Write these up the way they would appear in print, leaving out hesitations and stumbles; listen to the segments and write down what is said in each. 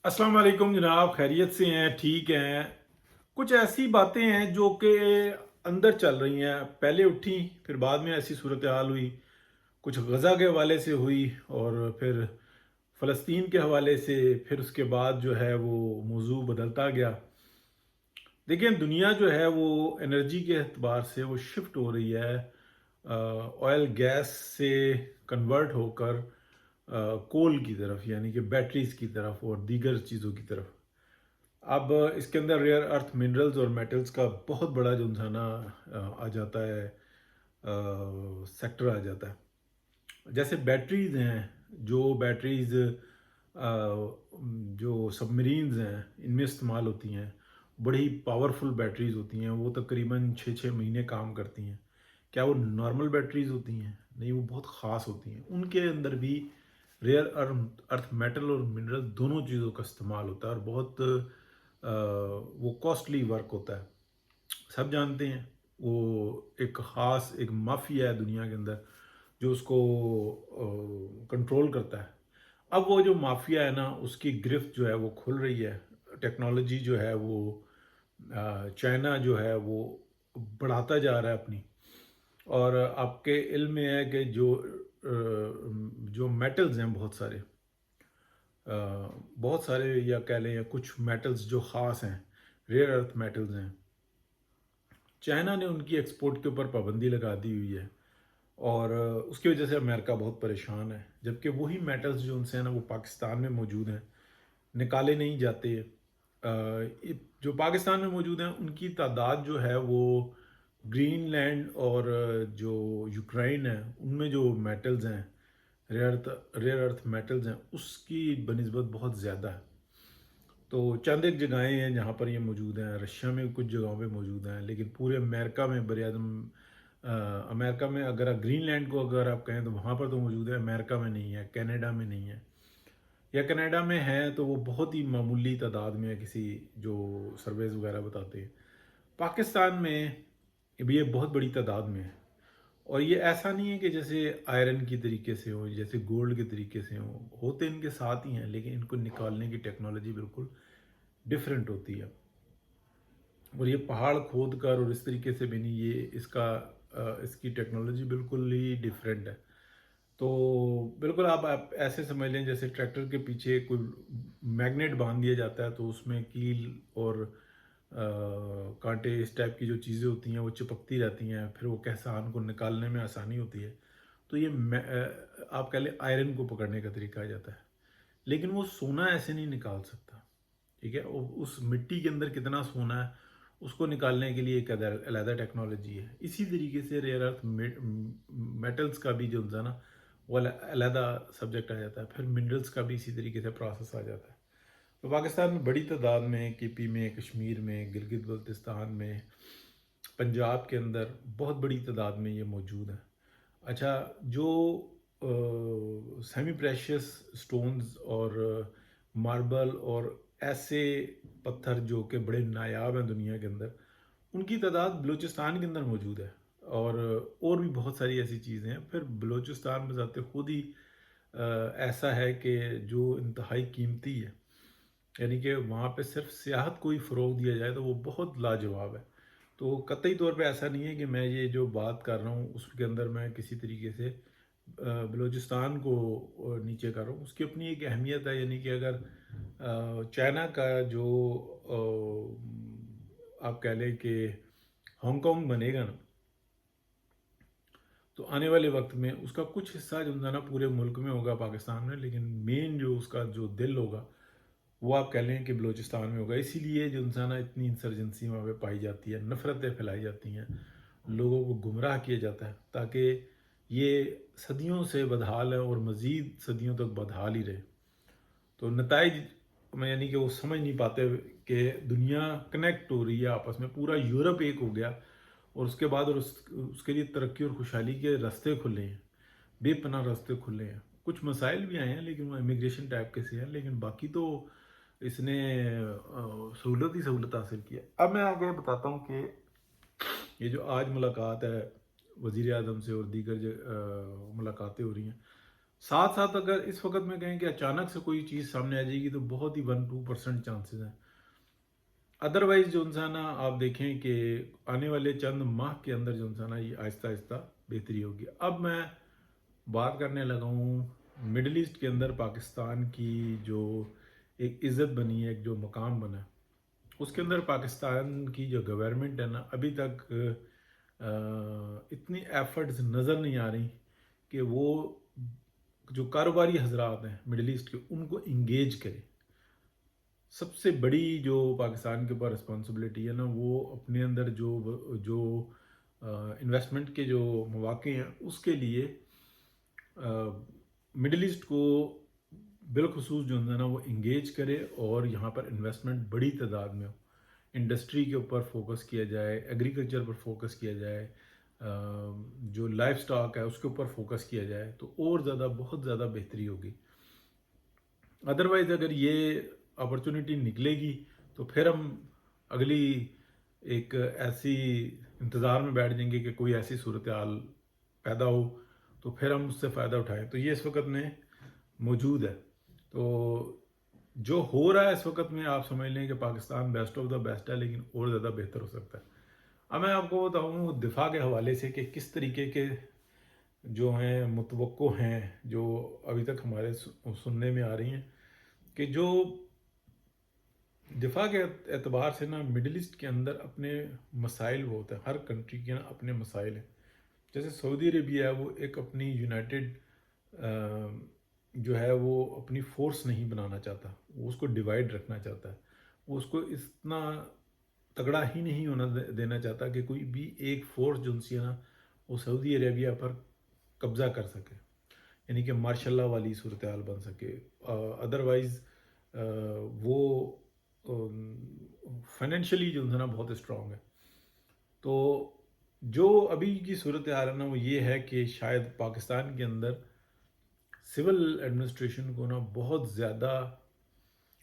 अस्सलाम वालेकुम जनाब, खैरियत से हैं? ठीक हैं। कुछ ऐसी बातें हैं जो कि अंदर चल रही हैं, पहले उठी फिर बाद में ऐसी सूरत हाल हुई। कुछ गज़ा के हवाले से हुई और फिर फ़लस्तीन के हवाले से, फिर उसके बाद जो है वो मौजू बदलता गया। देखिए दुनिया जो है वो एनर्जी के एतबार से वो शिफ्ट हो रही है, ऑयल गैस से कन्वर्ट होकर कोल की तरफ, यानी कि बैटरीज की तरफ और दीगर चीज़ों की तरफ। अब इसके अंदर रेयर अर्थ मिनरल्स और मेटल्स का बहुत बड़ा जो है ना आ जाता है, सेक्टर आ जाता है। जैसे बैटरीज हैं, जो बैटरीज जो सबमरीन्स हैं इनमें इस्तेमाल होती हैं, बड़ी पावरफुल बैटरीज होती हैं, वो तकरीबन 6-6 महीने काम करती हैं। क्या वो नॉर्मल बैटरीज होती हैं? नहीं, वो बहुत ख़ास होती हैं। उनके अंदर भी रेयर अर्थ अर्थ मेटल और मिनरल दोनों चीज़ों का इस्तेमाल होता है और बहुत वो कॉस्टली वर्क होता है। सब जानते हैं वो एक ख़ास एक माफिया है दुनिया के अंदर जो उसको कंट्रोल करता है। अब वो जो माफिया है ना, उसकी गिरफ्त जो है वो खुल रही है। टेक्नोलॉजी जो है वो चाइना जो है वो बढ़ाता जा रहा है अपनी। और आपके इल्म में है कि जो मेटल्स हैं बहुत सारे, बहुत सारे या कह लें या कुछ मेटल्स जो ख़ास हैं, रेयर अर्थ मेटल्स हैं, चाइना ने उनकी एक्सपोर्ट के ऊपर पाबंदी लगा दी हुई है। और उसकी वजह से अमेरिका बहुत परेशान है, जबकि वही मेटल्स जो उनसे हैं ना वो पाकिस्तान में मौजूद हैं, निकाले नहीं जाते। जो पाकिस्तान में मौजूद हैं उनकी तादाद जो है वो ग्रीनलैंड और जो यूक्रेन है उनमें जो मेटल्स हैं, रेयर अर्थ मेटल्स हैं, उसकी बनिस्बत बहुत ज़्यादा है। तो चंद एक जगहें हैं जहाँ पर ये मौजूद हैं, रशिया में कुछ जगहों पे मौजूद हैं, लेकिन पूरे अमेरिका में अमेरिका में अगर आप ग्रीनलैंड को अगर आप कहें तो वहाँ पर तो मौजूद है, अमेरिका में नहीं है, कनाडा में नहीं है, या कनाडा में है तो वो बहुत ही मामूली तादाद में है, किसी जो सर्वेज वगैरह बताते हैं। पाकिस्तान में भी ये बहुत बड़ी तादाद में है। और ये ऐसा नहीं है कि जैसे आयरन की तरीके से हो, जैसे गोल्ड के तरीके से हो, होते इनके साथ ही हैं, लेकिन इनको निकालने की टेक्नोलॉजी बिल्कुल डिफरेंट होती है। और ये पहाड़ खोद कर और इस तरीके से भी नहीं, ये इसकी टेक्नोलॉजी बिल्कुल ही डिफरेंट है। तो बिल्कुल आप ऐसे समझ लें जैसे ट्रैक्टर के पीछे कोई मैग्नेट बांध दिया जाता है, तो उसमें कील और कांटे इस टाइप की जो चीज़ें होती हैं वो चिपकती रहती हैं, फिर वो किसान को निकालने में आसानी होती है। तो ये आप कह लें आयरन को पकड़ने का तरीका आ जाता है। लेकिन वो सोना ऐसे नहीं निकाल सकता, ठीक है। उस मिट्टी के अंदर कितना सोना है उसको निकालने के लिए एक अलहदा टेक्नोलॉजी है। इसी तरीके से रेयर अर्थ मेटल्स का भी जो है ना वो अलहदा सब्जेक्ट आ जाता है। फिर मिनरल्स का भी इसी तरीके से प्रोसेस आ जाता है। तो पाकिस्तान में बड़ी तादाद में, केपी में, कश्मीर में, गिलगित बल्तिस्तान में, पंजाब के अंदर बहुत बड़ी तादाद में ये मौजूद है। अच्छा, जो सेमी प्रेशियस स्टोन्स और मार्बल और ऐसे पत्थर जो कि बड़े नायाब हैं दुनिया के अंदर, उनकी तादाद बलूचिस्तान के अंदर मौजूद है। और भी बहुत सारी ऐसी चीज़ें हैं। फिर बलूचिस्तान बज़ाते खुद ही ऐसा है कि जो इंतहाई कीमती है, यानी कि वहाँ पे सिर्फ सियाहत को ही फ़रोग़ दिया जाए तो वो बहुत लाजवाब है। तो कतई तौर पे ऐसा नहीं है कि मैं ये जो बात कर रहा हूँ उसके अंदर मैं किसी तरीके से बलूचिस्तान को नीचे कर रहा हूँ। उसकी अपनी एक अहमियत है, यानी कि अगर चाइना का जो आप कह लें कि हांगकांग बनेगा ना, तो आने वाले वक्त में उसका कुछ हिस्सा जो है ना पूरे मुल्क में होगा, पाकिस्तान में, लेकिन मेन जो उसका जो दिल होगा वो आप कह लें कि बलूचिस्तान में होगा। इसीलिए जो इंसान इतनी इंसर्जेंसी वहाँ पे पाई जाती है, नफ़रतें फैलाई जाती हैं, लोगों को गुमराह किया जाता है, ताकि ये सदियों से बदहाल है और मज़ीद सदियों तक बदहाल ही रहे। तो नताइज में, यानी कि वो समझ नहीं पाते कि दुनिया कनेक्ट हो रही है आपस में, पूरा यूरोप एक हो गया और उसके बाद और उसके लिए तरक्की और खुशहाली के रास्ते खुले हैं, बेपनाह रास्ते खुले हैं। कुछ मसाइल भी आए हैं लेकिन वो इमिग्रेशन टाइप के से हैं, लेकिन बाकी तो इसने सहूलत ही सहूलत हासिल की है। अब मैं आगे बताता हूँ कि ये जो आज मुलाकात है वज़ीर आज़म से और दीगर मुलाकातें हो रही हैं, साथ साथ अगर इस वक्त में कहें कि अचानक से कोई चीज़ सामने आ जाएगी तो बहुत ही 1-2% चांसेस हैं। अदरवाइज जो है ना, आप देखें कि आने वाले चंद माह के अंदर जो है ना, ये आहिस्ता आहिस्ता बेहतरी होगी। अब मैं बात करने लगा हूँ मिडल ईस्ट के अंदर पाकिस्तान की जो एक इज़्ज़त बनी है, एक जो मकाम बना है, उसके अंदर पाकिस्तान की जो गवर्नमेंट है ना, अभी तक इतनी एफर्ट्स नज़र नहीं आ रही कि वो जो कारोबारी हजरात हैं मिडल ईस्ट के, उनको इंगेज करे। सबसे बड़ी जो पाकिस्तान के ऊपर रिस्पॉन्सिबिलिटी है ना, वो अपने अंदर जो जो इन्वेस्टमेंट के जो मौके हैं उसके लिए मिडल ईस्ट को बिलखसूस जो है ना वो इंगेज करे, और यहाँ पर इन्वेस्टमेंट बड़ी तादाद में हो। इंडस्ट्री के ऊपर फोकस किया जाए, एग्रीकल्चर पर फोकस किया जाए, जो लाइफ स्टॉक है उसके ऊपर फोकस किया जाए, तो और ज़्यादा, बहुत ज़्यादा बेहतरी होगी। अदरवाइज़ अगर ये अपॉर्चुनिटी निकलेगी तो फिर हम अगली एक ऐसी इंतज़ार में बैठ जाएंगे कि कोई ऐसी सूरत हाल पैदा हो तो फिर हम उससे फ़ायदा उठाएं। तो ये इस वक्त में मौजूद है। तो जो हो रहा है इस वक्त में, आप समझ लें कि Pakistan best of the best है, लेकिन और ज़्यादा बेहतर हो सकता है। अब मैं आपको बताऊँ दिफा के हवाले से कि किस तरीके के जो हैं मुतवक्को हैं, जो अभी तक हमारे सुनने में आ रही हैं, कि जो दिफा के एतबार से ना मिडल ईस्ट के अंदर अपने मसाइल वो होते हैं। हर कंट्री के ना अपने मसाइल हैं। जैसे सऊदी अरेबिया है, वो एक अपनी यूनाइटेड जो है वो अपनी फोर्स नहीं बनाना चाहता, वो उसको डिवाइड रखना चाहता है। वो उसको इतना तगड़ा ही नहीं होना देना चाहता कि कोई भी एक फोर्स जो उनसी है ना, वो सऊदी अरेबिया पर कब्ज़ा कर सके, यानी कि मार्शल लॉ वाली सूरत हाल बन सके। अदरवाइज़ वो फाइनेंशियली जो है ना बहुत स्ट्रॉन्ग है। तो जो अभी की सूरत हाल है ना, वो ये है कि शायद पाकिस्तान के अंदर सिविल एडमिनिस्ट्रेशन को ना बहुत ज़्यादा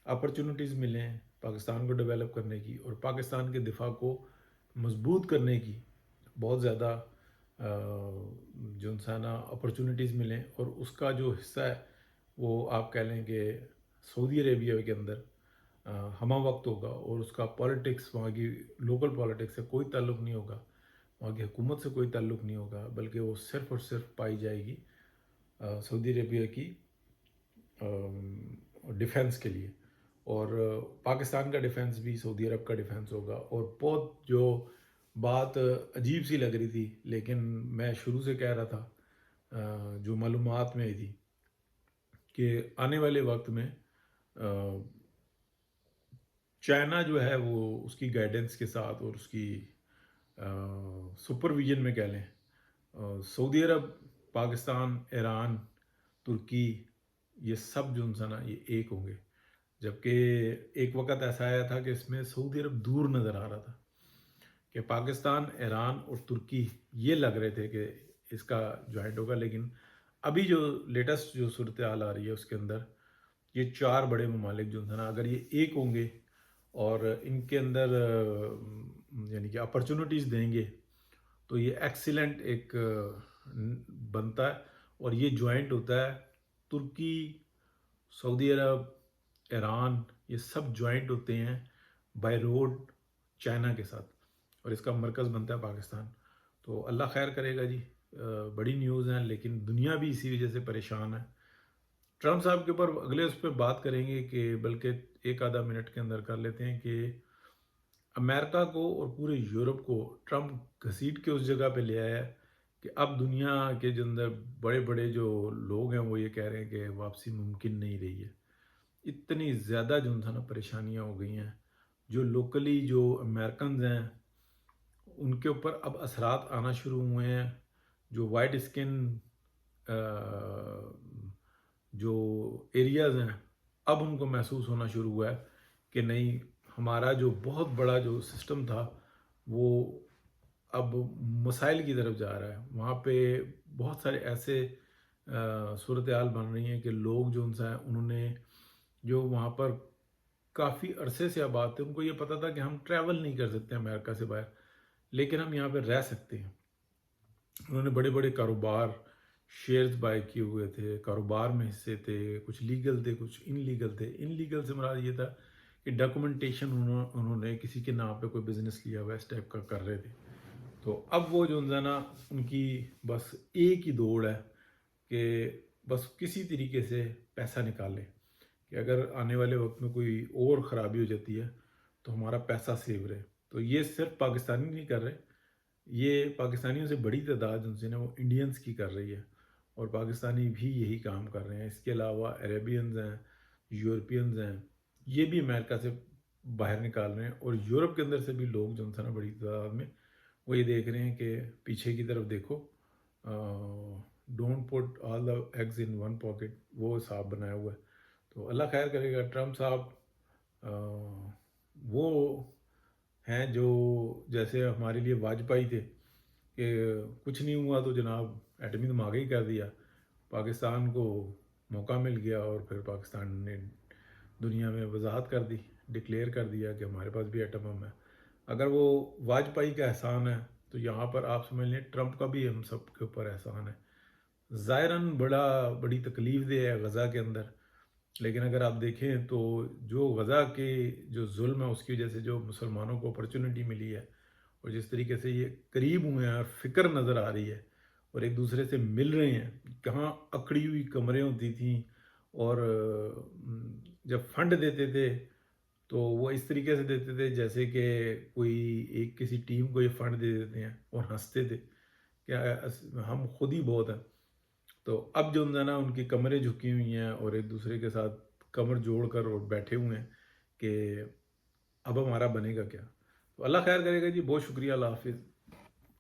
अपॉर्चुनिटीज़ मिलें पाकिस्तान को डेवलप करने की, और पाकिस्तान के दिफा को मजबूत करने की बहुत ज़्यादा जो इंसान अपॉर्चुनिटीज़ मिलें। और उसका जो हिस्सा है वो आप कह लें कि सऊदी अरेबिया के अंदर हमा वक्त होगा, और उसका पॉलिटिक्स, वहाँ की लोकल पॉलिटिक्स से कोई ताल्लुक़ नहीं होगा, वहाँ की हुकूमत से कोई ताल्लुक़ नहीं होगा, बल्कि वो सिर्फ़ और सिर्फ पाई जाएगी सऊदी अरेबिया की डिफेंस के लिए। और पाकिस्तान का डिफेंस भी सऊदी अरब का डिफेंस होगा। और बहुत जो बात अजीब सी लग रही थी, लेकिन मैं शुरू से कह रहा था, जो मालूमात में आई थी कि आने वाले वक्त में चाइना जो है वो उसकी गाइडेंस के साथ और उसकी सुपरविजन में कह लें, सऊदी अरब, पाकिस्तान, ईरान, तुर्की, ये सब जो है ना ये एक होंगे। जबकि एक वक्त ऐसा आया था कि इसमें सऊदी अरब दूर नज़र आ रहा था, कि पाकिस्तान, ईरान और तुर्की ये लग रहे थे कि इसका ज्वाइंट होगा। लेकिन अभी जो लेटेस्ट जो सूरत हाल आ रही है उसके अंदर ये चार बड़े ममालिक जो है ना, अगर ये एक होंगे और इनके अंदर यानी कि अपॉर्चुनिटीज़ देंगे, तो ये एक्सीलेंट एक बनता है। और ये ज्वाइंट होता है तुर्की, सऊदी अरब, ईरान, ये सब ज्वाइंट होते हैं बाय रोड चाइना के साथ, और इसका मरकज़ बनता है पाकिस्तान। तो अल्लाह खैर करेगा जी। बड़ी न्यूज़ हैं, लेकिन दुनिया भी इसी वजह से परेशान है। ट्रम्प साहब के ऊपर अगले उस पर बात करेंगे, कि बल्कि एक आधा मिनट के अंदर कर लेते हैं, कि अमेरिका को और पूरे यूरोप को ट्रम्प घसीट के उस जगह पे ले आया है कि अब दुनिया के जो अंदर बड़े बड़े जो लोग हैं वो ये कह रहे हैं कि वापसी मुमकिन नहीं रही है। इतनी ज़्यादा जो है ना परेशानियाँ हो गई हैं, जो लोकली जो अमेरिकन हैं उनके ऊपर अब असरात आना शुरू हुए हैं। जो वाइट स्किन जो एरियाज़ हैं, अब उनको महसूस होना शुरू हुआ है कि नहीं, हमारा जो बहुत बड़ा जो सिस्टम था वो अब मसाइल की तरफ जा रहा है। वहाँ पे बहुत सारे ऐसे सूरत हाल बन रही हैं कि लोग जो उनसे हैं, उन्होंने जो वहाँ पर काफ़ी अरसे से आबाद थे, उनको ये पता था कि हम ट्रैवल नहीं कर सकते अमेरिका से बाहर, लेकिन हम यहाँ पर रह सकते हैं। उन्होंने बड़े बड़े कारोबार شیئرز بائی کیے ہوئے تھے، کاروبار میں حصے تھے، کچھ لیگل تھے، کچھ ان لیگل تھے۔ ان لیگل سے مراد یہ تھا کہ ڈاکومنٹیشن انہوں نے کسی کے نام پہ کوئی بزنس لیا ہوا ہے، اس ٹائپ کا کر رہے تھے۔ تو اب وہ جو ہے نا ان کی بس ایک ہی دوڑ ہے کہ بس کسی طریقے سے پیسہ نکالیں، کہ اگر آنے والے وقت میں کوئی اور خرابی ہو جاتی ہے تو ہمارا پیسہ سیو رہے۔ تو یہ صرف پاکستانی نہیں کر رہے، یہ پاکستانیوں سے بڑی تعداد ان سے نا وہ انڈینز کی کر رہی ہے، اور پاکستانی بھی یہی کام کر رہے ہیں۔ اس کے علاوہ عربینز ہیں، یورپینز ہیں، یہ بھی امریکہ سے باہر نکال رہے ہیں، اور یورپ کے اندر سے بھی لوگ جو نا بڑی تعداد میں وہ یہ دیکھ رہے ہیں کہ پیچھے کی طرف دیکھو، don't put all the eggs in one pocket, وہ حساب بنایا ہوا ہے۔ تو اللہ خیر کرے گا۔ ٹرمپ صاحب وہ ہیں جو جیسے ہمارے لیے واجپئی تھے کہ کچھ نہیں ہوا تو جناب ایٹمی دھماکہ ہی کر دیا، پاکستان کو موقع مل گیا، اور پھر پاکستان نے دنیا میں وضاحت کر دی، ڈکلیئر کر دیا کہ ہمارے پاس بھی ایٹم بم ہے۔ اگر وہ واجپئی کا احسان ہے تو یہاں پر آپ سمجھ لیں ٹرمپ کا بھی ہم سب کے اوپر احسان ہے۔ ظاہراً بڑی تکلیف دہ ہے غزہ کے اندر، لیکن اگر آپ دیکھیں تو جو غزہ کے جو ظلم ہے اس کی وجہ سے جو مسلمانوں کو اپرچونٹی ملی ہے، اور جس طریقے سے یہ قریب ہوئے ہیں اور فکر نظر آ رہی ہے اور ایک دوسرے سے مل رہے ہیں، کہاں اکڑی ہوئی کمریں ہوتی تھیں، اور جب فنڈ دیتے تھے تو وہ اس طریقے سے دیتے تھے جیسے کہ کوئی ایک کسی ٹیم کو یہ فنڈ دے دیتے ہیں، اور ہنستے تھے کہ ہم خود ہی بہت ہیں۔ تو اب جو ہے نا ان کی کمریں جھکی ہوئی ہیں اور ایک دوسرے کے ساتھ کمر جوڑ کر اور بیٹھے ہوئے ہیں کہ اب ہمارا بنے گا کیا۔ تو اللہ خیر کرے گا جی، بہت شکریہ، اللہ حافظ۔